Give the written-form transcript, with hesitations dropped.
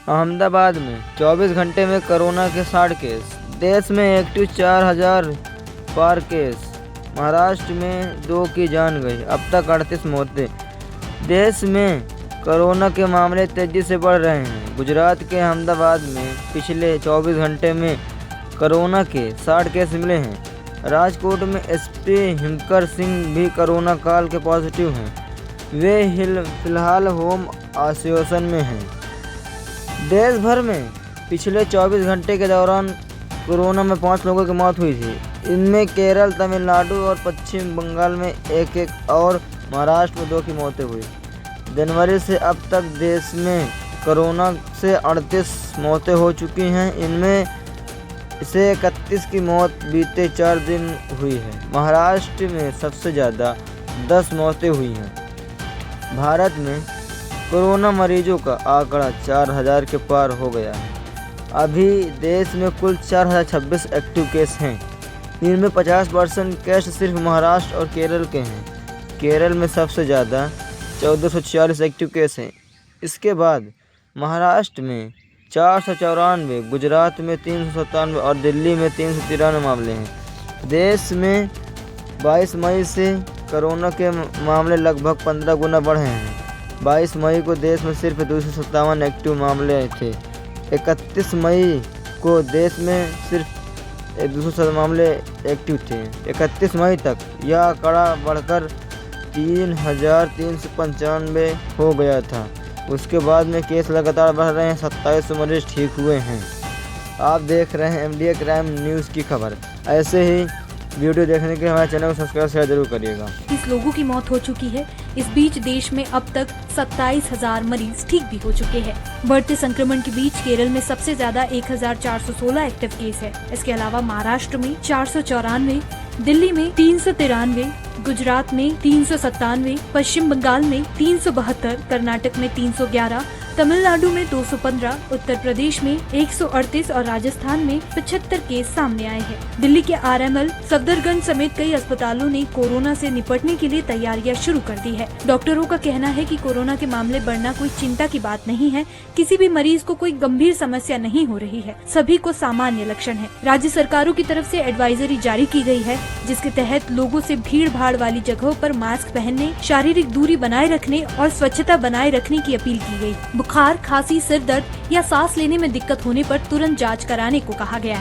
अहमदाबाद में 24 घंटे में कोरोना के 60 केस। देश में एक्टिव 4000 पार केस। महाराष्ट्र में 2 की जान गई। अब तक 38 मौतें। देश में कोरोना के मामले तेजी से बढ़ रहे हैं। गुजरात के अहमदाबाद में पिछले 24 घंटे में कोरोना के 60 केस मिले हैं। राजकोट में एसपी हिमकर सिंह भी कोरोना काल के पॉजिटिव हैं। वे फिलहाल होम आइसोलेशन में हैं। देश भर में पिछले 24 घंटे के दौरान कोरोना में 5 लोगों की मौत हुई थी। इनमें केरल, तमिलनाडु और पश्चिम बंगाल में 1-1 और महाराष्ट्र में 2 की मौतें हुई। जनवरी से अब तक देश में कोरोना से 38 मौतें हो चुकी हैं। इनमें से 31 की मौत बीते 4 दिन हुई है। महाराष्ट्र में सबसे ज़्यादा 10 मौतें हुई हैं। भारत में कोरोना मरीजों का आंकड़ा 4000 के पार हो गया है। अभी देश में कुल 4026 एक्टिव केस हैं। इनमें 50% केस सिर्फ महाराष्ट्र और केरल के हैं। केरल में सबसे ज़्यादा 1446 एक्टिव केस हैं। इसके बाद महाराष्ट्र में 494, गुजरात में 397 और दिल्ली में 393 मामले हैं। देश में 22 मई से कोरोना के मामले लगभग 15 गुना बढ़े हैं। 22 मई को देश में सिर्फ 257 एक्टिव मामले थे। 31 मई को देश में सिर्फ 207 मामले एक्टिव थे। 31 मई तक यह आंकड़ा बढ़कर 3395 हो गया था। उसके बाद में केस लगातार बढ़ रहे हैं। 27 मरीज ठीक हुए हैं। आप देख रहे हैं MDA क्राइम न्यूज़ की खबर। ऐसे ही वीडियो देखने के लिए हमारे चैनल को सब्सक्राइब शेयर जरूर करिएगा। 30 लोगों की मौत हो चुकी है। इस बीच देश में अब तक 27,000 मरीज ठीक भी हो चुके हैं। बढ़ते संक्रमण के बीच केरल में सबसे ज्यादा 1416 एक्टिव केस है। इसके अलावा महाराष्ट्र में 494, दिल्ली में 393, गुजरात में 397, पश्चिम बंगाल में 372, कर्नाटक में 311, तमिलनाडु में 215, उत्तर प्रदेश में 138 और राजस्थान में 75 केस सामने आए हैं। दिल्ली के RML, सफदरगंज समेत कई अस्पतालों ने कोरोना से निपटने के लिए तैयारियां शुरू कर दी है। डॉक्टरों का कहना है कि कोरोना के मामले बढ़ना कोई चिंता की बात नहीं है। किसी भी मरीज को कोई गंभीर समस्या नहीं हो रही है। सभी को सामान्य लक्षण है। राज्य सरकारों की तरफ से एडवाइजरी जारी की गई है, जिसके तहत लोगों से भीड़ भाड़ वाली जगहों पर मास्क पहनने, शारीरिक दूरी बनाए रखने और स्वच्छता बनाए रखने की अपील की गई। बुखार, खांसी, सिर दर्द या सांस लेने में दिक्कत होने पर तुरंत जांच कराने को कहा गया है।